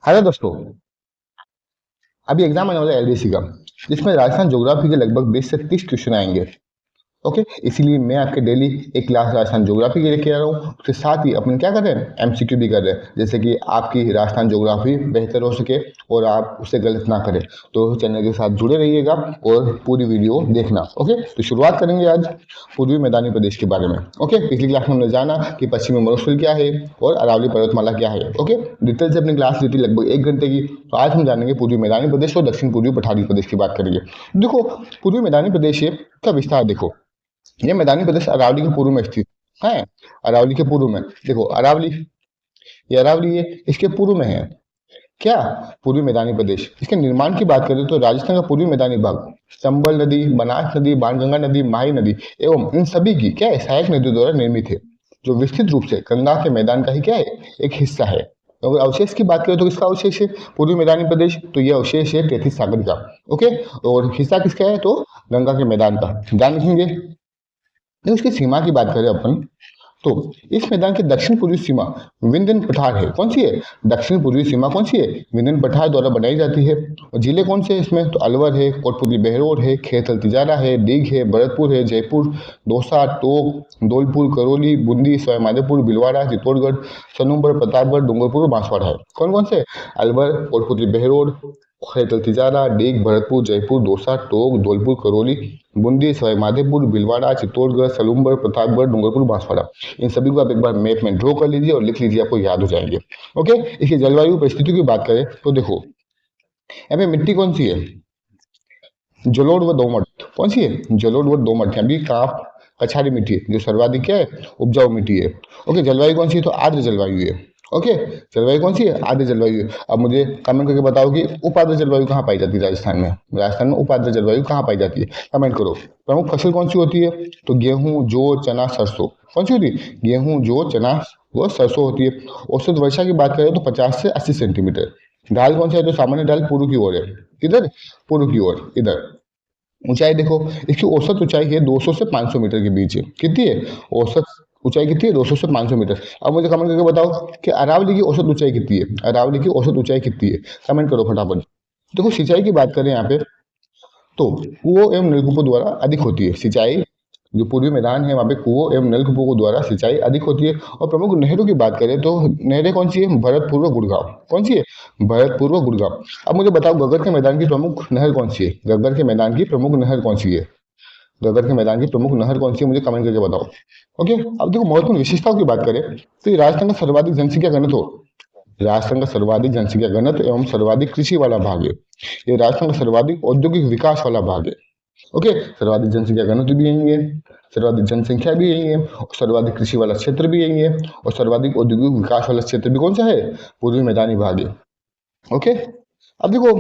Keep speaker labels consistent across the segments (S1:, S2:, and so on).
S1: Hello दोस्तों। अभी exam आने वाला है एलडीसी का, जिसमें राजस्थान ज्योग्राफी के लगभग 20 से 30 क्वेश्चन आएंगे। ओके, इसीलिए मैं आपके डेली एक क्लास राजस्थान ज्योग्राफी के लेके आ रहा हूँ। उसके साथ ही अपन क्या कर रहे हैं, एमसीक्यू भी कर रहे हैं, जैसे कि आपकी राजस्थान ज्योग्राफी बेहतर हो सके और आप उसे गलत ना करें। तो चैनल के साथ जुड़े रहिएगा और पूरी वीडियो देखना। ओके, तो शुरुआत करेंगे आज पूर्वी मैदानी प्रदेश के बारे में। ओके, पिछली क्लास में हमने जाना कि पश्चिमी मरुस्थल क्या है और अरावली पर्वतमाला क्या है। ओके, डिटेल से अपनी क्लास ली थी लगभग 1 घंटे की। तो आज हम जानेंगे पूर्वी मैदानी प्रदेश और दक्षिण पूर्वी पठारी प्रदेश की बात करेंगे। देखो, पूर्वी मैदानी प्रदेश का विस्तार देखो, ये मैदानी प्रदेश अरावली के पूर्व में स्थित है। अरावली के पूर्व में देखो, अरावली, ये अरावली है, इसके पूर्व में है क्या, पूर्वी मैदानी प्रदेश। इसके निर्माण की बात करें तो राजस्थान का पूर्वी मैदानी भाग चंबल नदी, बनास नदी, बाणगंगा नदी, माही नदी एवं इन सभी की क्या है, सहायक नदियों द्वारा निर्मित है, जो विस्तृत रूप से गंगा के मैदान का ही क्या है, एक हिस्सा है। अगर अवशेष की बात करें तो किसका अवशेष है पूर्वी मैदानी प्रदेश, तो यह अवशेष है तैतीस सागर का। ओके, और हिस्सा किसका है, तो गंगा के मैदान का, ध्यान रखेंगे। उसकी सीमा की बात करें अपन, तो इस मैदान की दक्षिण पूर्वी सीमा विंध्यन पठार है। कौन सी है, दक्षिण पूर्वी सीमा कौन सी है, विंध्यन पठार द्वारा बनाई जाती है। और जिले कौन से हैं इसमें, तो अलवर है, कोटपुतली बहरोड है, खेतल तिजारा है, डीग है, भरतपुर है, जयपुर, दौसा, टोक, धौलपुर, करौली, बूंदी, सवाईमाधोपुर, भीलवाड़ा, चित्तौड़गढ़, सनूरगढ़, प्रतापगढ़, डूंगरपुर और बांसवाड़ा है। कौन कौन से, अलवर, कोटपुतली बहरोड, खेतल तिजारा, डीग, भरतपुर, जयपुर, दौसा, टोक, धौलपुर, करौली, बूंदी, सवाईमाधोपुर, भीलवाड़ा, चित्तौड़गढ़, सलूमगढ़, प्रतापगढ़, डूंगरपुर, बांसवाड़ा। इन सभी को आप एक बार मैप में ड्रॉ कर लीजिए और लिख लीजिए, आपको याद हो जाएंगे। ओके, इसकी जलवायु परिस्थितियों की बात करें तो देखो, यहाँ पे मिट्टी कौन सी है, जलोढ़ व दोमट। कौन सी है, जलोढ़ व दोमट। यहाँ भी काप कछारी मिट्टी है, जो सर्वाधिक क्या है, उपजाऊ मिट्टी है। ओके, जलवायु कौन सी है, तो आर्द्र जलवायु है। ओके, जलवायु कौन सी है, आर्द्र जलवायु है। अब मुझे कमेंट करके बताओ कि उपाद्र जलवायु कहाँ पाई जाती है राजस्थान में, राजस्थान में उपाद्र जलवायु कहाँ पाई जाती है, कमेंट करो। प्रमुख फसल कौन सी होती है, तो गेहूं, जौ, चना, सरसों। कौन सी होती है, गेहूं, जौ, चना व सरसों होती है। औसत वर्षा की बात करें तो 50 से 80 सेंटीमीटर। ढाल कौन सा है, तो सामान्य ढाल पूर्व की ओर है। किधर, पूर्व की ओर, इधर। ऊंचाई देखो, इसकी औसत ऊंचाई है 200 से 500 मीटर के बीच है। कितनी है, औसत ऊंचाई कितनी है, 200 से 500 मीटर। अब मुझे कमेंट करके बताओ कि अरावली की औसत ऊंचाई कितनी है, अरावली की औसत ऊंचाई कितनी है, कमेंट करो फटाफट। देखो, सिंचाई की बात करें यहाँ पे, तो कुओं एवं नलकूपों द्वारा अधिक होती है सिंचाई। जो पूर्वी मैदान है वहाँ पे कुओं एवं नलकूपों के द्वारा सिंचाई अधिक होती है। और प्रमुख नहरों की बात करें तो नहरें कौन सी है, भरतपुर व गुड़गांव। कौन सी है, भरतपुर व गुड़गांव। अब मुझे बताओ गगर के मैदान की प्रमुख नहर कौन सी है, गगर के मैदान की प्रमुख नहर कौन सी है, गगर के मैदान की प्रमुख नहर कौन सी है, मुझे कमेंट करके बताओ। ओके, अब देखो महत्वपूर्ण विशेषताओं की बात करें तो ये राजस्थान का सर्वाधिक जनसंख्या घनत्व, राजस्थान का सर्वाधिक जनसंख्या घनत्व एवं सर्वाधिक कृषि वाला भाग है। ये राजस्थान का सर्वाधिक औद्योगिक विकास वाला भाग है। ओके, सर्वाधिक जनसंख्या घनत्व भी यही है, सर्वाधिक जनसंख्या भी यही है, और सर्वाधिक कृषि वाला क्षेत्र भी यही है, और सर्वाधिक औद्योगिक विकास वाला क्षेत्र भी कौन सा है, पूर्वी मैदानी भाग है। ओके, अब देखो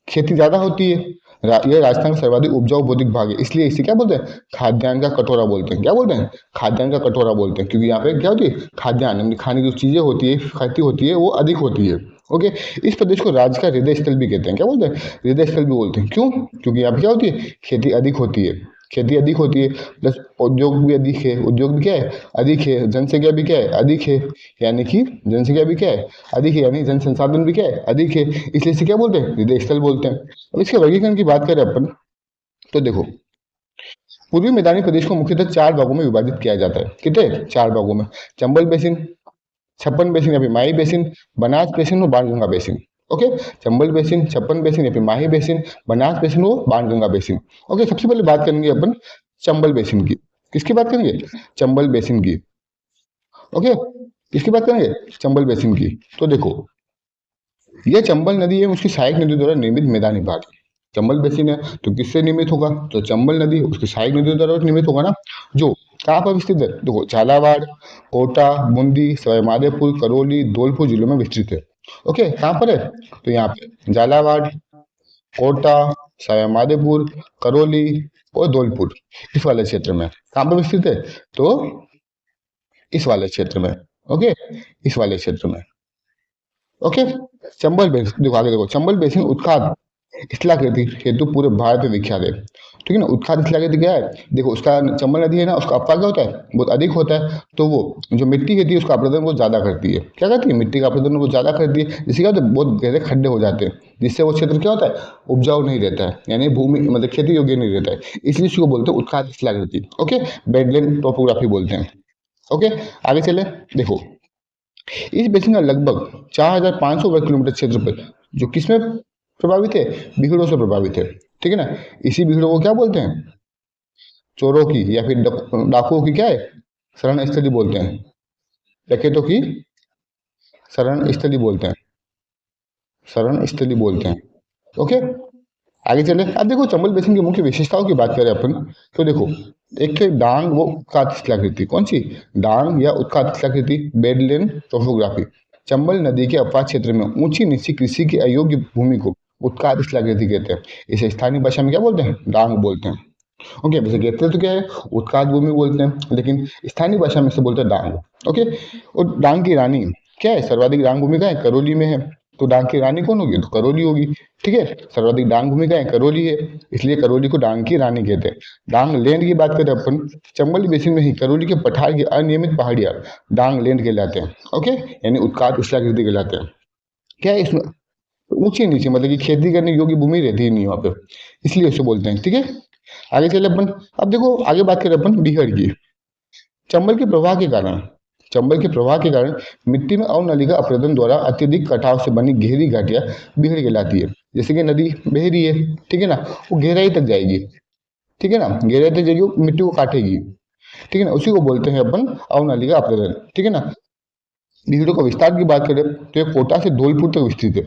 S1: खेती ज्यादा होती है, ये राजस्थान का सर्वाधिक उपजाऊ बौद्धिक भाग है, इसलिए इसे क्या बोलते हैं, खाद्यान्न का कटोरा बोलते हैं। क्या बोलते हैं, खाद्यान्न का कटोरा बोलते हैं, क्योंकि यहाँ पे क्या होती है, खाद्यान्न यानी खाने की जो चीजें होती है, खेती होती है, वो अधिक होती है। ओके, इस प्रदेश को राज्य का हृदय स्थल भी कहते हैं। क्या बोलते हैं, हृदय स्थल भी बोलते हैं। क्यों, क्योंकि यहाँ पे क्या होती है, खेती अधिक होती है, खेती अधिक होती है, प्लस उद्योग भी अधिक है, उद्योग भी क्या है, अधिक है, जनसंख्या भी क्या है, अधिक है, यानी कि जनसंख्या भी क्या है, अधिक है, यानी जन संसाधन भी क्या है, अधिक है, इसलिए इसे क्या बोलते हैं, हृदय स्थल बोलते हैं। अब इसके वर्गीकरण की बात करें अपन, तो देखो पूर्वी मैदानी प्रदेश को मुख्यतः 4 भागों में विभाजित किया जाता है। कितने, 4 भागों में, चंबल बेसिन, छप्पन बेसिन या फिर माही बेसिन, बनास बेसिन और Banganga basin. Okay, Chambal basin, छप्पन बेसिन या फिर माही बेसिन, बनास बेसिन और बाणगंगा बेसिन। ओके, सबसे पहले बात करेंगे अपन चंबल बेसिन की। किसकी बात करेंगे, चंबल बेसिन की। ओके, किसकी बात करेंगे, चंबल बेसिन की। तो देखो, यह चंबल नदी है, उसकी सहायक नदी द्वारा निर्मित मैदानी भाग है। चंबल बेसिन है तो किससे निर्मित होगा, तो चंबल नदी उसकी सहायक नदी द्वारा निर्मित होगा ना, जो कहाँ पर विस्तृत है, देखो झालावाड़, कोटा, बूंदी, सवाईमाधोपुर, करौली, धौलपुर जिलों में विस्तृत है। ओके, कहाँ पर है, तो यहाँ पे झालावाड़, कोटा, सवाईमाधोपुर, करौली और धौलपुर, इस वाले क्षेत्र में कहाँ पर विस्तृत है, तो इस वाले क्षेत्र में। ओके, इस वाले क्षेत्र में। ओके, चंबल बेसिन देखो, आगे देखो, चंबल बेसिन उत्खाद स्थलाकृति हेतु पूरे भारत में विख्यात है। ठीक है ना। उत्खात स्थलाकृति क्या है, देखो उसका चंबल नदी है ना, उसका अपवाह क्या होता है, बहुत अधिक होता है। तो वो जो मिट्टी होती है उसका अपरदन बहुत ज़्यादा करती है। क्या करती है, मिट्टी का अपरदन बहुत ज़्यादा करती है, जिससे क्या होता है, बहुत गहरे खड्डे हो जाते हैं, जिससे वो क्षेत्र क्या होता है, उपजाऊ नहीं रहता है, यानी भूमि मतलब खेती योग्य नहीं रहता है, इसलिए इसको बोलते हैं उत्खात स्थलाकृति। ओके, बेडलैंड टोपोग्राफी बोलते हैं। ओके, आगे चले। देखो इस बेसिन का लगभग 4,500 वर्ग किलोमीटर क्षेत्रफल जो किसमें प्रभावित है, भीड़ों से प्रभावित है। ठीक है ना। इसी भीड़ों को क्या बोलते हैं, चोरों की या फिर डाकुओं की क्या है, शरण स्थली बोलते हैं। डकैतों की शरण स्थली बोलते हैं, शरण स्थली बोलते हैं। ओके, आगे चले। अब देखो चंबल बेसिन की मुख्य विशेषताओं की बात करें अपन, तो देखो एक है डांग वो उत्खात स्थलाकृति, कौन सी, डांग या उत्खात स्थलाकृति, बेडलैंड टोपोग्राफी। चंबल नदी के अपवाह क्षेत्र में ऊंची नीची कृषि की अयोग्य भूमि को उत्खात स्थलाकृति कहते हैं। इसे स्थानीय भाषा में क्या बोलते हैं, डांग बोलते हैं। ओके, वैसे कहते हैं तो क्या है, उत्खात भूमि बोलते हैं, लेकिन स्थानीय भाषा में से बोलते हैं डांग। ओके, और डांग की रानी क्या है, सर्वाधिक डांग भूमि का है, करौली में है। तो डांग की रानी कौन होगी, तो करौली होगी। ठीक है, सर्वाधिक डांग भूमि का है, करौली है, इसलिए करौली को डांग की रानी कहते हैं। डांग लैंड की बात करें अपन, चंबल बेसिन में ही करौली के पठार की अनियमित पहाड़ियां डांग लैंड कहलाते हैं। ओके, यानी उत्खात स्थलाकृति कहलाते हैं। क्या है इसमें, ऊंची नीचे मतलब कि खेती करने योग्य भूमि रहती ही नहीं वहाँ पे, इसलिए उसे बोलते हैं। ठीक है, आगे चले अपन। अब देखो आगे बात करें अपन बीहड़ की। चंबल के प्रवाह के कारण, चंबल के प्रवाह के कारण मिट्टी में अवनलिका अपरदन द्वारा अत्यधिक कटाव से बनी गहरी घाटियां बीहड़ कहलाती है। जैसे कि नदी बह रही है, ठीक है ना, वो गहराई तक जाएगी। ठीक है ना, गहराई तक जाएगी, वो मिट्टी को काटेगी। ठीक है ना, उसी को बोलते हैं अपन अवनलिका अपरदन। ठीक है ना। बीहड़ों का विस्तार की बात करें तो ये कोटा से धौलपुर तक विस्तृत है।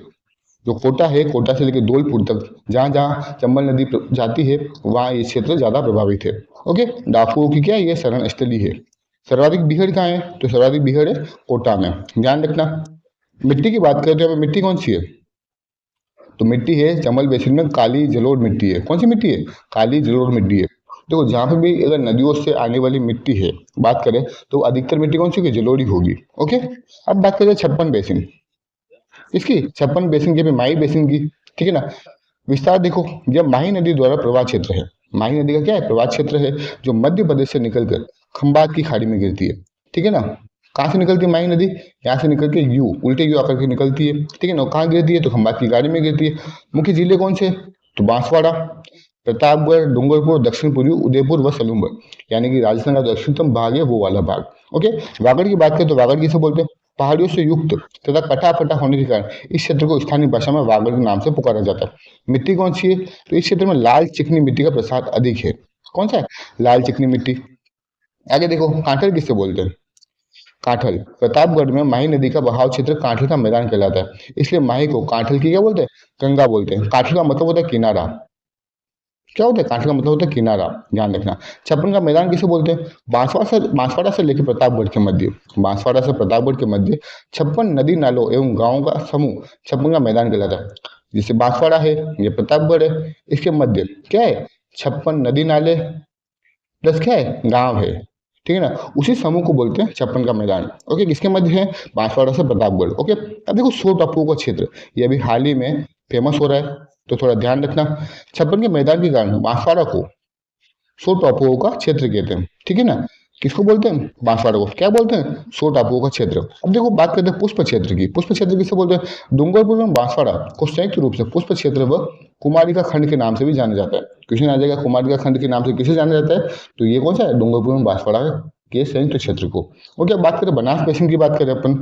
S1: जो कोटा है, कोटा से लेकर धौलपुर तक, जहाँ जहाँ चंबल नदी जाती है वहाँ ये क्षेत्र ज़्यादा प्रभावित है। ओके, डाकुओं की क्या है, ये शरण स्थली है। सर्वाधिक बीहड़ कहाँ है, तो सर्वाधिक बीहड़ है कोटा में, ध्यान रखना। मिट्टी की बात करें तो हमें मिट्टी कौन सी है, तो मिट्टी है चंबल बेसिन में काली जलोढ़ मिट्टी है। कौन सी मिट्टी है, काली जलोढ़ मिट्टी है। देखो जहाँ पे भी अगर नदियों से आने वाली मिट्टी है बात करें, तो अधिकतर मिट्टी कौन सी होगी, जलोढ़ी होगी। ओके, अब बात करें 56 बेसिन, इसकी 56 बेसिन की, माही बेसिन की। ठीक है ना। विस्तार देखो, यह माही नदी द्वारा प्रवाह क्षेत्र है। माही नदी का क्या है, प्रवाह क्षेत्र है, जो मध्य प्रदेश से निकलकर खंबात की खाड़ी में गिरती है। ठीक है ना। कहाँ से निकलती है माही नदी, यहाँ से निकल के यू उल्टे यू आकर के निकलती है। ठीक है ना, कहाँ गिरती है, तो खंबात की खाड़ी में गिरती है। मुख्य जिले कौन से, तो बांसवाड़ा, प्रतापगढ़, डूंगरपुर, दक्षिण पूर्वी उदयपुर व सलूम्बर, यानी कि राजस्थान का दक्षिणतम भाग है वो वाला भाग। ओके, वागड़ की बात करें तो वागड़ किसे बोलते हैं, पहाड़ियों से युक्त तथा कटा फटा होने के कारण इस क्षेत्र को स्थानीय भाषा में वागड़ के नाम से पुकारा जाता है। मिट्टी कौन सी है, तो इस क्षेत्र में लाल चिकनी मिट्टी का प्रसार अधिक है। कौन सा है, लाल चिकनी मिट्टी। आगे देखो कांठल किससे बोलते हैं, कांठल, प्रतापगढ़ में माही नदी का बहाव क्षेत्र कांठल का मैदान कहलाता है, इसलिए माही को कांठल की क्या बोलते हैं, गंगा बोलते हैं। कांठल का मतलब होता है किनारा। क्या होता है, कांठल का मतलब होता है किनारा, ध्यान रखना। छप्पन का मैदान किसे बोलते हैं, बांसवाड़ा से लेकर प्रतापगढ़ के मध्य, बांसवाड़ा से प्रतापगढ़ के मध्य 56 नदी नालों एवं गांवों का समूह छप्पन का मैदान कहलाता है। जैसे बांसवाड़ा है, ये प्रतापगढ़ है, इसके मध्य क्या है, 56 नदी नाले प्लस क्या है, गांव है। ठीक है ना, उसी समूह को बोलते हैं 56 का मैदान। ओके, किसके मध्य है, बांसवाड़ा से प्रतापगढ़। ओके, अब देखो 100 टापुओं का क्षेत्र, ये अभी हाल ही में फेमस हो रहा है, तो थोड़ा ध्यान रखना। 56 के मैदान के कारण बांसवाड़ा को 100 टापुओं का क्षेत्र कहते हैं। ठीक है ना, किसको बोलते हैं, बांसवाड़ा को क्या बोलते हैं, 100 टापुओं का क्षेत्र। अब देखो बात करते हैं पुष्प क्षेत्र की। पुष्प क्षेत्र किसे बोलते हैं, डूंगरपुर में बांसवाड़ा को संयुक्त रूप से पुष्प क्षेत्र व कुमारिका खंड के नाम से भी जाना जाता है। क्वेश्चन आ जाएगा कुमारिका खंड के नाम से किसे जाना जाता है, तो ये कौन सा है, डूंगरपुर में बांसवाड़ा के संयुक्त क्षेत्र को। ओके, बात करें बनास बेसिन की बात करें अपन,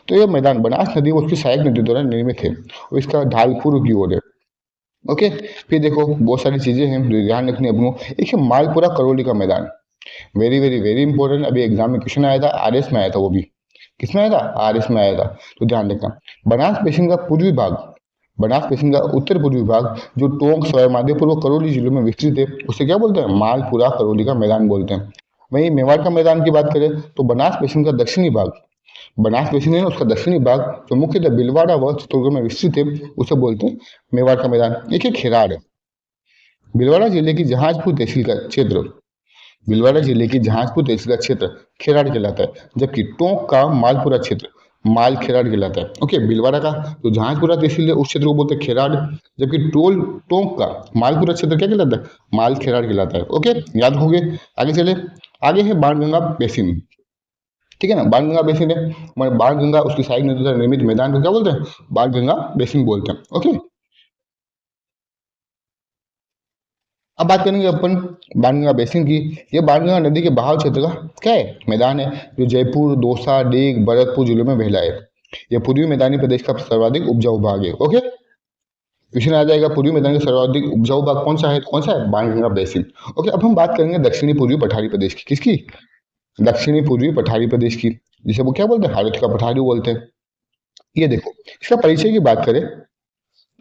S1: तो यह मैदान बनास नदी और उसकी सहायक नदी द्वारा निर्मित है और इसका ढाल पूर्व की ओर है। ओके, फिर देखो बहुत सारी चीजें हैं जो ध्यान रखनी है अपनों। एक है मालपुरा करौली का मैदान, वेरी वेरी वेरी इंपॉर्टेंट, अभी एग्जाम में क्वेश्चन आया था, आरएस में आया था, वो भी किसमें आया था, आरएस में आया था, तो ध्यान रखना। बनास बेसिन का पूर्वी भाग, बनास बेसिन का उत्तर पूर्वी भाग जो टोंक, सवाईमाधोपुर व करौली जिलों में विस्तृत है, उसे क्या बोलते हैं, मालपुरा करौली का मैदान बोलते हैं। वहीं मेवाड़ का मैदान की बात करें तो बनास बेसिन का दक्षिणी भाग, बनास बेसिन है ना, उसका दक्षिणी भाग जो मुख्यतः भीलवाड़ा व चित्तौड़गढ़ में विस्तृत है, उसे बोलते हैं मेवाड़ का मैदान। एक है खेराड़, भीलवाड़ा जिले की जहाजपुर तहसील का क्षेत्र, भीलवाड़ा जिले की जहाजपुर तहसील का क्षेत्र खेराड़ कहलाता है, जबकि टोंक का मालपुरा क्षेत्र माल खेराड कहलाता है। ओके, भीलवाड़ा का जो जहाजपुरा तहसील है उस क्षेत्र को बोलते हैं खेराड, जबकि टोल टोंक का मालपुरा क्षेत्र क्या कहलाता है, माल खेराड कहलाता है। ओके, याद हो गए। आगे चले, आगे है बाणगंगा बेसिन। ठीक है ना, बाणगंगा बेसिन है, हमारे बाणगंगा उसकी सहायक नदी द्वारा निर्मित मैदान को क्या बोलते हैं, बाणगंगा बेसिन बोलते हैं। ओके, अब बात करेंगे अपन बाणगंगा बेसिन की। ये बाणगंगा नदी के बहाव क्षेत्र का क्या है, मैदान है, जो जयपुर, दौसा, डेग, भरतपुर जिलों में फैला है। यह पूर्वी मैदानी प्रदेश का सर्वाधिक उपजाऊ भाग है। ओके, क्वेश्चन आ जाएगा, पूर्वी मैदान का सर्वाधिक उपजाऊ भाग कौन सा है, कौन सा है, बाणगंगा बेसिन। ओके, अब हम बात करेंगे दक्षिणी पूर्वी पठारी प्रदेश की, किसकी, दक्षिणी पूर्वी पठारी प्रदेश की, जिसे वो क्या बोलते हैं, हाड़ौती का पठारी बोलते हैं। ये देखो, इसका परिचय की बात करें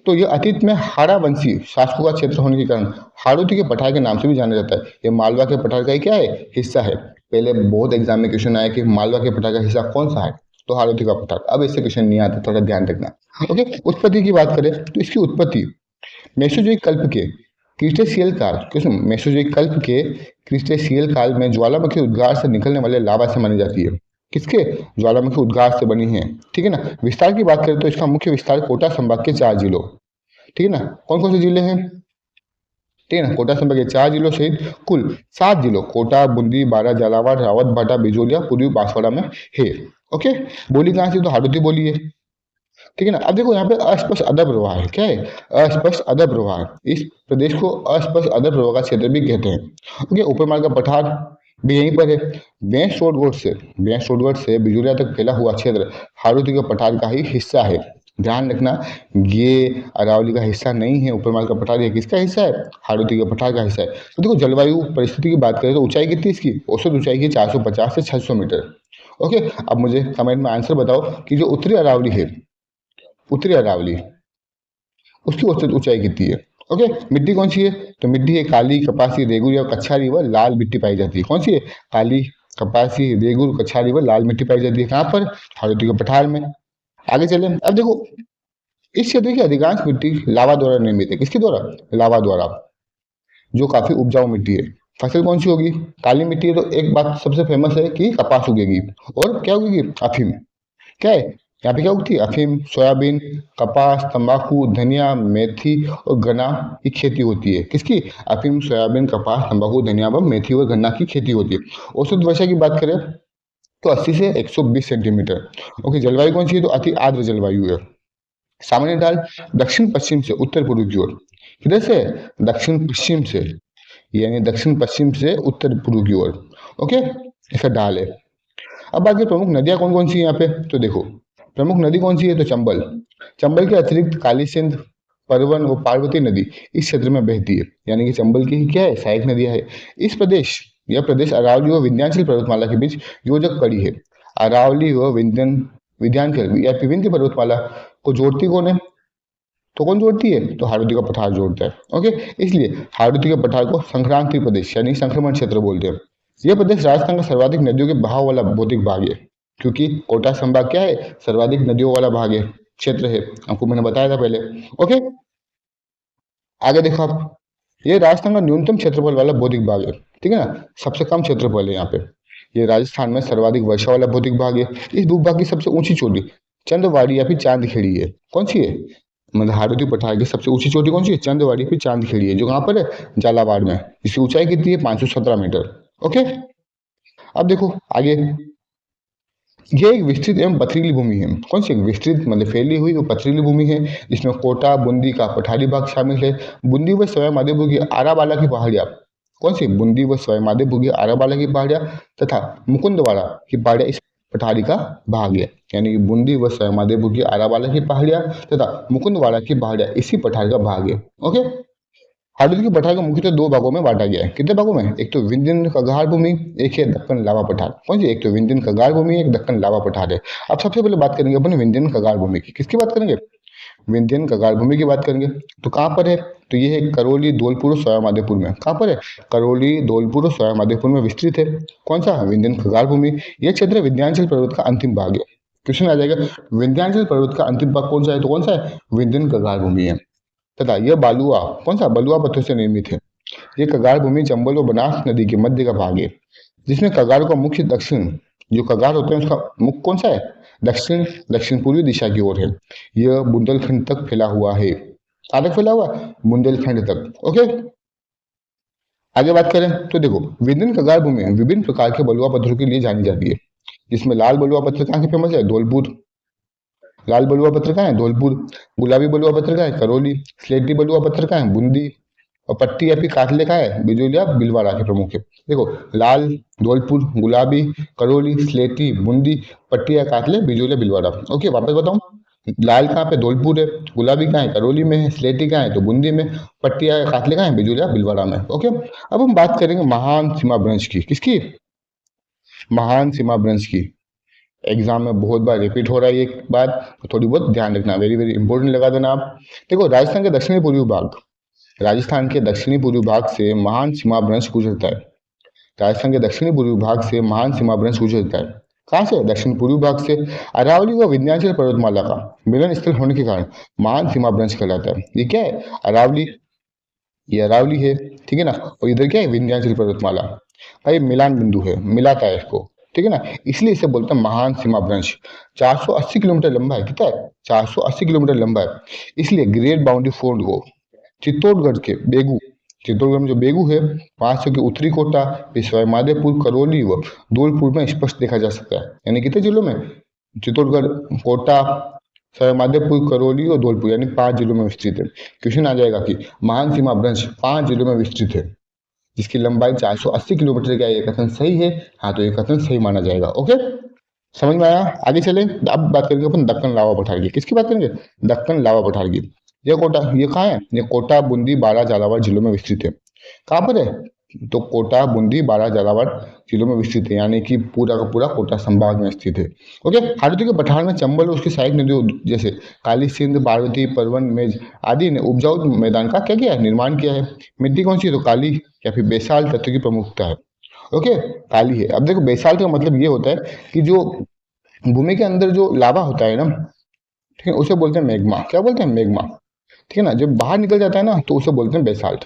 S1: तो ये अतीत में हाड़ावंशी शासकों का क्षेत्र होने के कारण हाड़ौती के पठार के नाम से भी जाना जाता है। ये मालवा के पठार का ही क्या है, हिस्सा है। पहले बहुत एग्जाम में क्वेश्चन आया कि मालवा के पठार का हिस्सा कौन सा है, तो हाड़ौती का पठार। अब इससे क्वेश्चन नहीं आता, थोड़ा ध्यान रखना। ओके, उत्पत्ति की बात करें तो इसकी उत्पत्ति मेसोजोइक कल्प के क्रिस्टेशियल काल, क्वेश्चन, मेसोजोइक कल्प के क्रिस्टेशियल काल में ज्वालामुखी उद्गार से निकलने वाले लावा से मानी जाती है। किसके, ज्वालामुखी उद्गार से बनी है। ठीक है ना। विस्तार की बात करें तो इसका मुख्य विस्तार कोटा संभाग के 4 जिलों, ठीक है ना, कौन कौन से जिले हैं, ठीक है ना, कोटा संभाग के 4 जिलों सहित कुल 7 जिलों कोटा, बूंदी, बारा, झालावाड़, रावत, भाटा, बिजोलिया, पूर्वी बांसवाड़ा में है। ओके, बोली कहाँ से, तो हाड़ौती बोली है। ठीक है ना। अब देखो यहाँ पे अस्पष्ट अदब प्रवाह है, क्या है, अस्पष्ट अदब प्रवाह। इस प्रदेश को अस्पष्ट अदब प्रवाह का क्षेत्र भी कहते हैं। ओके, ऊपरमाल का पठार भी यहीं पर है। बेंस रोडगढ़ से बिजुलिया तक फैला हुआ क्षेत्र हाड़ौती के पठार का ही हिस्सा है। ध्यान रखना, ये अरावली का हिस्सा नहीं है, ऊपरमाल का पठार, ये किसका हिस्सा है, हाड़ौती के पठार का हिस्सा है। तो देखो, जलवायु परिस्थिति की बात करें तो ऊंचाई कितनी है इसकी, औसत ऊंचाई की 450 से 600 मीटर। ओके, अब मुझे कमेंट में आंसर बताओ कि जो उत्तरी अरावली है, उत्तरी अरावली, उसकी औसत ऊंचाई कितनी है। ओके, मिट्टी कौन सी है, तो मिट्टी है काली, कपासी, रेगुर या कछारी व लाल मिट्टी पाई जाती है। कौन सी है, काली, कपासी, रेगुर, कछारी व लाल मिट्टी पाई जाती है। कहाँ पर, हाड़ौती के पठार में। आगे चले, अब देखो, इस क्षेत्र की अधिकांश मिट्टी लावा द्वारा निर्मित है। किसके द्वारा, लावा द्वारा, जो काफी उपजाऊ मिट्टी है। फसल कौन सी होगी, काली मिट्टी है, तो एक बात सबसे फेमस है कि कपास उगेगी, और क्या उगेगी, अफीम। क्या है, यहाँ पे क्या उगती है, अफीम, सोयाबीन, कपास, तंबाकू, धनिया, मेथी और गन्ना की खेती होती है। किसकी, अफीम, सोयाबीन, कपास, तंबाकू, धनिया व मेथी और गन्ना की खेती होती है। औसत वर्षा की बात करें तो 80 से 120 सेंटीमीटर। ओके, जलवायु कौन सी है, तो अति आर्द्र जलवायु है। सामान्य ढाल दक्षिण पश्चिम से उत्तर पूर्व की ओर, किधर से, दक्षिण पश्चिम से, यानी दक्षिण पश्चिम से उत्तर पूर्व की ओर। ओके, इसका ढाल है। अब बात करें प्रमुख नदियां कौन कौन सी है यहाँ पे, तो देखो, प्रमुख नदी कौन सी है, तो चंबल। चंबल के अतिरिक्त काली सिंध, परवन और पार्वती नदी इस क्षेत्र में बहती है, यानी कि चंबल की ही क्या है, सहायक नदियां है। इस प्रदेश, यह प्रदेश अरावली व विंध्याचल पर्वतमाला के बीच योजक कड़ी है। अरावली व विंध्याचल या विंध्य पर्वतमाला को जोड़ती कौन है, तो कौन जोड़ती है, तो हाड़ौती का पठार जोड़ता है। ओके, इसलिए हाड़ौती के पठार को संक्रांति प्रदेश यानी संक्रमण क्षेत्र बोलते हैं। यह प्रदेश राजस्थान का सर्वाधिक नदियों के बहाव वाला भौतिक भाग है, क्योंकि कोटा संभाग क्या है, सर्वाधिक नदियों वाला भाग है, क्षेत्र है, आपको मैंने बताया था पहले। ओके, आगे देखो आप, ये राजस्थान का न्यूनतम क्षेत्रफल वाला भौतिक भाग है। ठीक है ना, सबसे कम क्षेत्रफल है यहाँ पे। ये राजस्थान में सर्वाधिक वर्षा वाला भौतिक भाग है। इस भूभाग की सबसे ऊंची चोटी चंदवाड़ी या फिर चांदखेड़ी है। कौन सी है, मतलब हाड़ौती पठार की सबसे ऊंची चोटी कौन सी है, चंदवाड़ी फिर चांदखेड़ी है, जो कहाँ पर है, झालावाड़ में। इसकी ऊंचाई कितनी है, 517 मीटर। ओके, अब देखो आगे, ये एक विस्तृत एवं पथरीली भूमि है। कौन सी, विस्तृत मतलब फैली हुई और पथरीली भूमि है, जिसमें कोटा, बूंदी का पठारी भाग शामिल है। बूंदी व सवाई माधोपुर की आराबाला की पहाड़ियाँ, कौन सी, बूंदी व सवाई माधोपुर की आराबाला की पहाड़ियाँ तथा मुकुंदवाड़ा की पहाड़ियाँ इस पठारी का भाग है। यानी कि बूंदी व सवाई माधोपुर की आराबाला की पहाड़ियाँ तथा मुकुंदवाड़ा की पहाड़ियाँ इसी पठार का भाग है। ओके, हाड़ौती के पठार को मुख्यतः 2 भागों में बांटा गया है। कितने भागों में, एक तो विंध्यन कगार भूमि, एक है दक्कन लावा पठार। कौन सी, एक तो विंध्यन कगार भूमि, एक दक्कन लावा पठार है। अब सबसे पहले बात करेंगे अपन विंध्यन कगार भूमि की। किसकी बात करेंगे, विंध्यन कगार भूमि की बात करेंगे। तो कहाँ पर है, तो ये है करौली, धौलपुर और सोयामाधोपुर में। कहाँ पर है, करौली, धौलपुर और सोयामाधोपुर में विस्तृत है। कौन सा, विंध्यन कगार भूमि। यह क्षेत्र विंध्याचल पर्वत का अंतिम भाग है। क्वेश्चन आ जाएगा, विंध्याचल पर्वत का अंतिम भाग कौन सा है, तो कौन सा है, विंध्यन कगार भूमि है। तथा यह बालुआ, कौन सा, बलुआ पत्थर से निर्मित है। ये कगार भूमि चंबल और बनास नदी के मध्य का भाग है, जिसमें कगार का मुख्य दक्षिण, जो कगार होते हैं उसका मुख कौन सा है, दक्षिण दक्षिण पूर्वी दिशा की ओर है। यह बुंदेलखंड तक फैला हुआ है। कहाँ तक फैला हुआ है? बुंदेलखंड तक। ओके, आगे बात करें तो देखो, विंध्यन कगार भूमि विभिन्न प्रकार के बलुआ पत्थरों के लिए जानी जाती है, जिसमें लाल बलुआ पत्थर कहाँ के फेमस है? धौलपुर। लाल बलुआ पत्थर कहाँ है? धौलपुर। गुलाबी बलुआ पत्थर कहाँ है? करौली। स्लेटी बलुआ पत्थर कहाँ है? बूंदी। और पट्टी या फिर कातले कहाँ है? बिजोलिया भीलवाड़ा के प्रमुख है। देखो, लाल धौलपुर, गुलाबी करौली, स्लेटी बूंदी, पट्टी या कातले बिजोलिया भीलवाड़ा। ओके, वापस बताऊं, लाल कहाँ पे? धौलपुर है। गुलाबी कहाँ है? करौली में है। स्लेटी कहाँ है? तो बूंदी में। पट्टी या कातले कहाँ है? बिजोलिया भीलवाड़ा में। ओके, अब हम बात करेंगे महान सीमा ब्रंश की। किसकी? महान सीमा ब्रंश की। एग्जाम में बहुत बार रिपीट हो रहा है ये बात, तो थोड़ी बहुत ध्यान रखना, वेरी वेरी इंपॉर्टेंट लगा देना आप। देखो, राजस्थान के दक्षिणी पूर्वी भाग, राजस्थान के दक्षिणी पूर्वी भाग से महान सीमा ब्रंश गुजरता है। राजस्थान के दक्षिणी पूर्वी भाग से महान सीमा ब्रंश गुजरता है। कहाँ से? दक्षिण पूर्वी भाग से। अरावली व विंध्याचल पर्वतमाला का मिलन स्थल होने के कारण महान सीमा ब्रंश कहलाता है। ये क्या है? अरावली, ये अरावली है, ठीक है ना, और इधर क्या है? विंध्याचल पर्वतमाला का ये मिलान बिंदु है, मिलाता है इसको, ठीक है ना, इसलिए इसे बोलते हैं महान सीमा ब्रंश। 480 किलोमीटर लंबा है। कितना है? 480 किलोमीटर लंबा है। इसलिए ग्रेट बाउंड्री फोर्ड को चित्तौड़गढ़ के बेगू, चित्तौड़गढ़ में जो बेगू है, वहां से के उत्तरी कोटा, सवाई माधोपुर, करौली व धौलपुर में स्पष्ट देखा जा सकता है। यानी कितने जिलों में? चित्तौड़गढ़, कोटा, सवाई माधोपुर, करौली और धौलपुर, यानी 5 जिलों में विस्तृत है। क्वेश्चन आ जाएगा कि महान सीमा ब्रंश 5 जिलों में विस्तृत है, जिसकी लंबाई 480 किलोमीटर का। ये कथन सही है? हाँ, तो ये कथन सही माना जाएगा। ओके, समझ में आया? आगे चले, अब बात करेंगे अपन दक्कन लावा पठार की। किसकी बात करेंगे? दक्कन लावा पठार की। ये कोटा, ये कहाँ है? ये कोटा, बूंदी, बारा, झालावाड़ जिलों में विस्तृत है। कहाँ पर है? तो कोटा, बूंदी, बारा, झालावाड़ जिलों में विस्तृत है, यानी कि पूरा का पूरा कोटा संभाग में स्थित है। ओके, हालांकि के पठार में चंबल और उसकी सहायक नदियों जैसे काली सिंध, पार्वती, परवन, मेज आदि ने उपजाऊ मैदान का क्या किया है? निर्माण किया है। मिट्टी कौन सी है? तो काली या फिर बेसाल तत्व की प्रमुखता है। ओके, काली है। अब देखो, बेसाल का मतलब ये होता है कि जो भूमि के अंदर जो लावा होता है ना, ठीक है, उसे बोलते हैं मैग्मा। क्या बोलते हैं? मैग्मा, ठीक है ना। जब बाहर निकल जाता है ना, तो उसे बोलते हैं बेसाल्ट,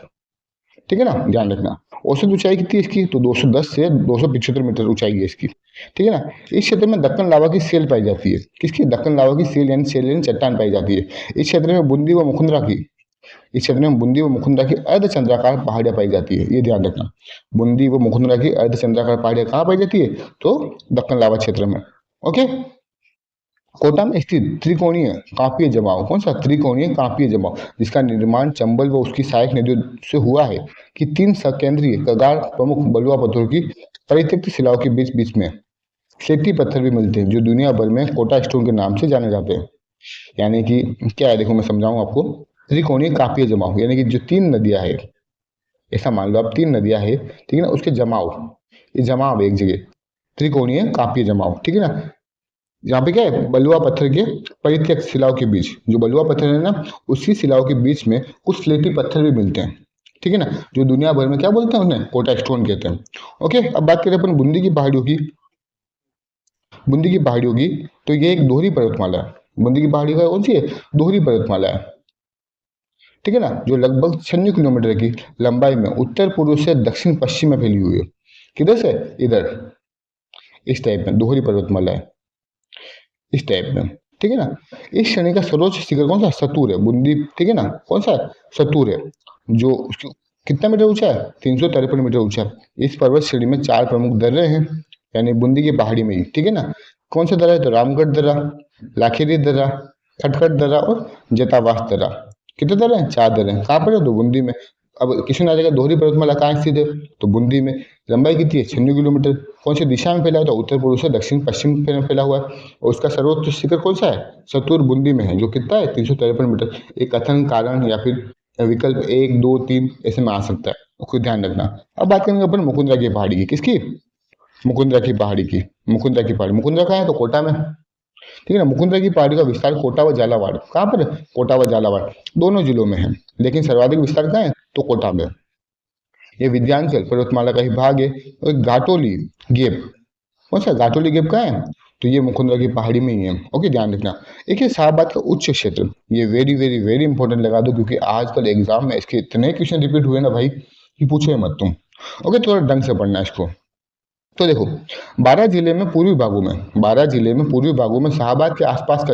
S1: ठीक है ना, ध्यान रखना। औसत ऊंचाई कितनी है इसकी? तो 210 से 275 मीटर ऊंचाई है इसकी, ठीक है ना। इस क्षेत्र में दक्कन लावा की सेल पाई जाती है। किसकी? दक्कन लावा की सेल यानी चट्टान पाई जाती है। इस क्षेत्र में बूंदी व मुकुंदरा की, इस क्षेत्र में बूंदी व मुकुंदरा की अर्धचंद्राकार पहाड़ियां पाई जाती है। ये ध्यान रखना, बूंदी व मुकुंदरा की अर्धचंद्राकार पहाड़ियां कहाँ पाई जाती है? तो दक्कन लावा क्षेत्र में। ओके, कोटा में स्थित त्रिकोणीय कांपीय जमाव, कौन सा? त्रिकोणीय कांपीय जमाव, जिसका निर्माण चंबल व उसकी सहायक नदियों से हुआ है, कि 3 सकेंद्रीय कगार प्रमुख बलुआ पत्थरों की परित्यक्त शिलाओं के बीच बीच में स्लेटी पत्थर भी मिलते हैं, जो दुनिया भर में कोटा स्टोन के नाम से जाने जाते हैं। यानी कि क्या है, देखो मैं समझाऊं आपको। त्रिकोणीय कांपीय जमाव यानी कि जो 3 नदियां है, ऐसा मान लो आप 3 नदियां है, ठीक है ना, उसके जमाव, ये जमाव एक जगह, त्रिकोणीय कांपीय जमाव, ठीक है ना। यहाँ पे क्या है? बलुआ पत्थर के परित्यक्त शिलाओं के बीच, जो बलुआ पत्थर है ना, उसी शिलाओं के बीच में कुछ स्लेटी पत्थर भी मिलते हैं, ठीक है ना, जो दुनिया भर में क्या बोलते हैं? उन्हें कोटा स्टोन कहते हैं। ओके, अब बात करें अपन बूंदी की पहाड़ियों की। बूंदी की पहाड़ियों की, तो ये एक दोहरी पर्वतमाला है। बूंदी की पहाड़ी का कौन सी है? दोहरी पर्वतमाला है, ठीक है ना, जो लगभग 96 किलोमीटर की लंबाई में उत्तर पूर्व से दक्षिण पश्चिम में फैली हुई है। किधर से? इधर, इस टाइप में दोहरी पर्वतमाला है, इस टाइप में, ठीक है ना। इस श्रेणी का सर्वोच्च शिखर कौन सा? सतूर है, बूंदी, ठीक है ना, कौन सा? सतूर है, जो उसकी कितना मीटर ऊंचा है? 353 मीटर ऊंचा है। इस पर्वत श्रेणी में 4 प्रमुख दर्रे हैं, यानी बूंदी की पहाड़ी में ही, ठीक है ना। कौन सा दर्रा है? तो रामगढ़ दर्रा, लाखेरी दर्रा, खटखट दर्रा और जटावास दर्रा। कितने दर्रे हैं? 4 दर्रे हैं। कहाँ पर है? तो बूंदी में। अब किशन आ जाएगा, दोहरी पर्वतमाला कहाँ स्थित है? तो बूंदी में। लंबाई कितनी है? 96 किलोमीटर। कौन सी दिशा में फैला है? तो उत्तर पूर्व से दक्षिण पश्चिम में फैला हुआ है। और उसका सर्वोच्च शिखर कौन सा है? सतूर बूंदी में है, जो कितना है? 353 मीटर। एक कथन, कारण या फिर विकल्प 1, 2, 3 ऐसे में आ सकता है, उसको ध्यान रखना। अब बात करेंगे अपन मुकुंदरा की पहाड़ी की। किसकी? मुकुंदरा की पहाड़ी की। मुकुंदरा की पहाड़ी, मुकुंदरा कहाँ है? तो कोटा में, ठीक है ना। मुकुंदरा की पहाड़ी का विस्तार कोटा व झालावाड़, कहाँ पर है? कोटा व झालावाड़ दोनों जिलों में है, लेकिन सर्वाधिक विस्तार कहाँ है? तो कोटा में। ये विंध्याचल पर्वतमाला का ही भाग है। और घाटोली गेप, कौन सा? घाटोली गेप कहाँ है? तो ये मुकुंदरा की पहाड़ी में ही है। ओके, ध्यान रखना। एक है शाहबाद का उच्च क्षेत्र, ये वेरी वेरी वेरी इंपॉर्टेंट लगा दो, क्योंकि आजकल एग्जाम में इसके इतने क्वेश्चन रिपीट हुए ना भाई कि पूछो मत तुम। ओके, थोड़ा ढंग से पढ़ना इसको। तो देखो, 12 जिले में पूर्वी भागों में शाहबाद के आसपास का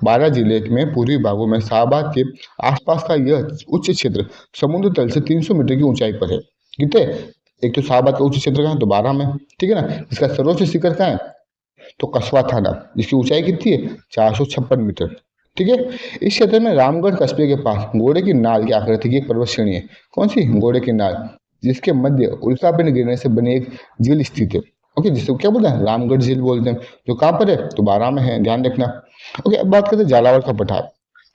S1: 12 जिले में पूर्वी भागों में शाहबाद के आसपास का यह उच्च क्षेत्र समुद्र तल से 300 मीटर की ऊंचाई पर है। कितने? एक तो शाहबाद का उच्च क्षेत्र कहाँ है? तो 12 में, ठीक है ना। इसका सर्वोच्च शिखर कहाँ है? तो कस्बा थाना, जिसकी ऊंचाई कितनी है? 456 मीटर, ठीक है। इस क्षेत्र में रामगढ़ कस्बे के पास घोड़े की नाल की आकृति की एक पर्वत श्रेणी है। कौन सी? घोड़े की नाल, जिसके मध्य उल्कापिंड गिरने से बनी एक झील स्थित है। ओके, जिसको क्या बोलते हैं? रामगढ़ झील बोलते हैं। जो कहाँ पर है? तो 12 में है, ध्यान रखना। ओके, अब बात करते हैं झालावाड़ का पठार।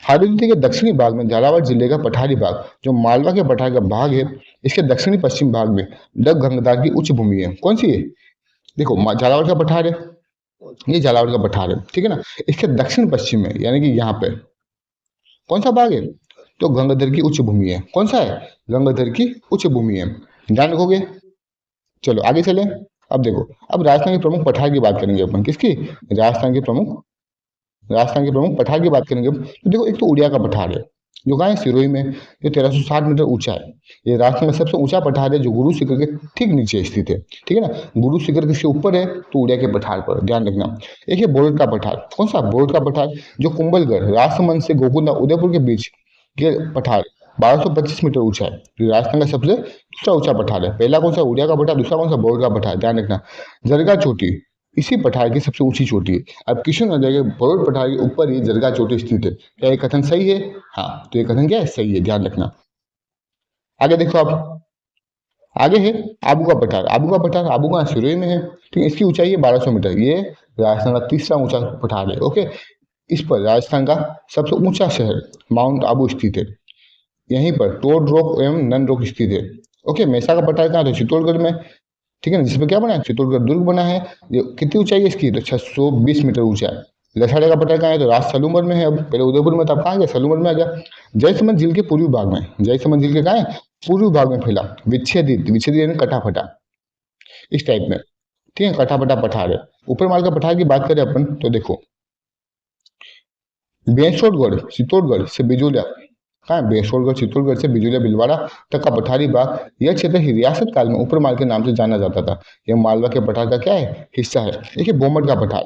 S1: हाडोती के दक्षिणी भाग में झालावाड़ जिले का पठारी भाग, जो मालवा के पठार का भाग है, इसके दक्षिणी पश्चिम भाग में डग गंगदार की उच्च भूमि है। कौन सी है? देखो, झालावाड़ का पठार है, ये झालावाड़ का पठार है, ठीक है ना। इसके दक्षिण पश्चिम में, यानी कि यहाँ पे कौन सा भाग है? तो गंगाधर की उच्च भूमि है। कौन सा है? गंगाधर की उच्च भूमि है, ध्यान रखोगे। चलो आगे चले। अब देखो, अब राजस्थान के प्रमुख पठार की बात करेंगे अपन। किसकी? राजस्थान के प्रमुख राजस्थान के प्रमुख पठार की बात करेंगे। तो देखो, एक तो उड़िया का पठार है, जो कहाँ है? सिरोही में। ये 1360 मीटर ऊंचा है। ये राजस्थान का सबसे ऊंचा पठार है, जो गुरु शिखर के ठीक नीचे स्थित है, ठीक है ना। गुरु शिखर किसके ऊपर है? तो उड़िया के पठार पर, ध्यान रखना। एक है बोर्ड का पठार। कौन सा? बोर्ड का पठार, जो कुंभलगढ़ राजसमंद से गोकुंदा उदयपुर के बीच के पठार 1225 मीटर ऊंचा है। जो राजस्थान का सबसे दूसरा ऊंचा पठार है। पहला कौन सा? उड़िया का पठार। दूसरा कौन सा? बोर्ड का पठार, ध्यान रखना। जरगा चोटी इसी पठार की सबसे ऊंची चोटी है। अब किशन नदी के बरोड़ पठार के ऊपर ही जरगा चोटी स्थित है। क्या ये कथन सही है? हाँ, तो ये कथन क्या है? सही है, ध्यान रखना। आगे देखो आप, आगे है आबू का पठार। आबू का पठार, आबू का सिरोही में है, ठीक है। इसकी ऊंचाई है 1200 मीटर। ये राजस्थान का तीसरा ऊंचा पठार है। ओके, इस पर राजस्थान का सबसे ऊंचा शहर माउंट आबू स्थित है। यहीं पर टोड रॉक एवं नन रॉक स्थित है। ओके, मेसा का पठार कहाँ? तो चित्तौड़गढ़ में, ठीक है ना। जिसमें क्या बना है? चित्तौड़गढ़ दुर्ग बना है। ये कितनी ऊंचाई है इसकी? तो 620 मीटर ऊंचा है। लसाड़े का पठार कहाँ है? तो राज सलूमर में है। अब पहले उदयपुर में था, अब कहाँ गया? सलूमर में आ गया। जयसमंद झील के पूर्वी भाग में, जयसमंद झील के कहाँ है? पूर्वी भाग में फैला विच्छेदित, विच्छेदित यानी कटा फटा, इस टाइप में, ठीक है। कटा फटा पठार है। ऊपर माल का पठार की बात करें अपन, तो देखो, बेसोटगढ़ चित्तौड़गढ़ से बिजुलिया, कहाँ है? बेसोटगढ़ चित्तौड़गढ़ से बिजुलिया बिलवाड़ा तक का पठारी भाग, यह क्षेत्र रियासत काल में ऊपर माल के नाम से जाना जाता था। यह मालवा के पठार का क्या है? हिस्सा है। देखिए, बोमट का पठार,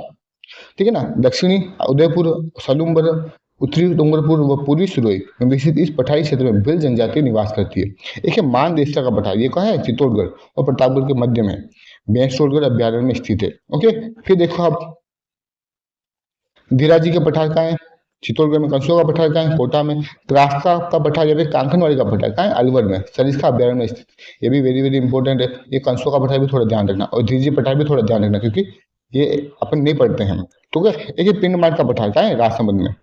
S1: ठीक है ना। दक्षिणी उदयपुर, सलूम्बर, उत्तरी डूंगरपुर व पूर्वी सिरोही में विकसित इस पठारी क्षेत्र में भिल जनजाति निवास करती है। एक है मानदेशा का पठार, ये कहाँ है? चित्तौड़गढ़ और प्रतापगढ़ के मध्य में बेसोटगढ़ अभ्यारण्य में स्थित है। ओके, फिर देखो आप, धीराजी के पठार कहाँ है? चित्तौड़गढ़ में। कंसुआ का पठार कहाँ है? कोटा में। क्रास्ता का पठार या फिर कांकनवाड़ी का पठार कहाँ है? अलवर में, सरिस्का अभ्यारण्य में स्थित। ये भी वेरी वेरी इंपॉर्टेंट है। ये कंसुआ का पठार भी थोड़ा ध्यान रखना, और धीरजी पठार भी थोड़ा ध्यान रखना, क्योंकि ये अपन नहीं पढ़ते हैं। ठीक है, एक ये पिंड मार का पठार कहाँ है? राजसमंद में।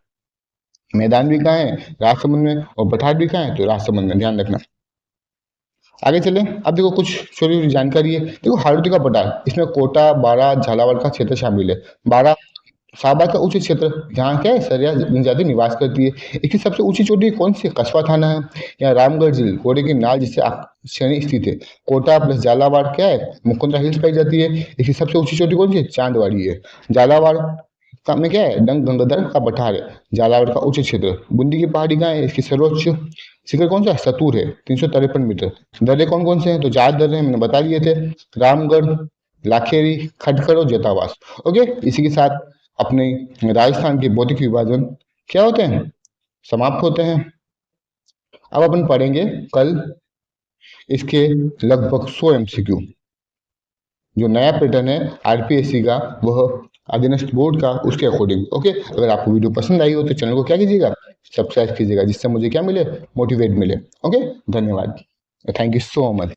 S1: मैदान भी कहाँ है? राजसमंद में। और पठार भी कहाँ है? तो राजसमंद में, ध्यान रखना। आगे चले। अब देखो, कुछ छोटी छोटी जानकारी है। देखो, हाड़ौती का पठार, इसमें कोटा, बारा, झालावाड़ का क्षेत्र शामिल है। बारा शाहबाद का उच्च क्षेत्र, जहाँ क्या है? सरिया जनजाति निवास करती है। इसकी सबसे ऊंची चोटी कौन सी? कस्बा थाना है। यहाँ रामगढ़ झील, घोड़े की नाल जिससे श्रेणी स्थित है। कोटा प्लस झालावाड़ क्या है? मुकुंदरा हिल्स पाई जाती है। इसकी सबसे ऊंची चोटी कौन सी है? चांदवाड़ी है। झालावाड़ में क्या है? डंग गंगाधर का पठार है। झालावाड़ का उच्च क्षेत्र। बूंदी की पहाड़ी कहाँ है? इसकी सर्वोच्च शिखर कौन सा है? सतूर है, 353 मीटर। दर्रे कौन कौन से हैं? तो 4 दर्रे मैंने बता दिए थे, रामगढ़, लाखेरी, खटखड़ और जेतावास। ओके, इसी के साथ अपने राजस्थान के भौतिक विभाजन क्या होते हैं? समाप्त होते हैं। अब अपन पढ़ेंगे कल इसके लगभग 100 MCQ। जो नया पैटर्न है आरपीएससी का, वह अधीनस्थ बोर्ड का, उसके अकॉर्डिंग। ओके, अगर आपको वीडियो पसंद आई हो तो चैनल को क्या कीजिएगा? सब्सक्राइब कीजिएगा, जिससे मुझे क्या मिले? मोटिवेट मिले। ओके, धन्यवाद, थैंक यू सो मच।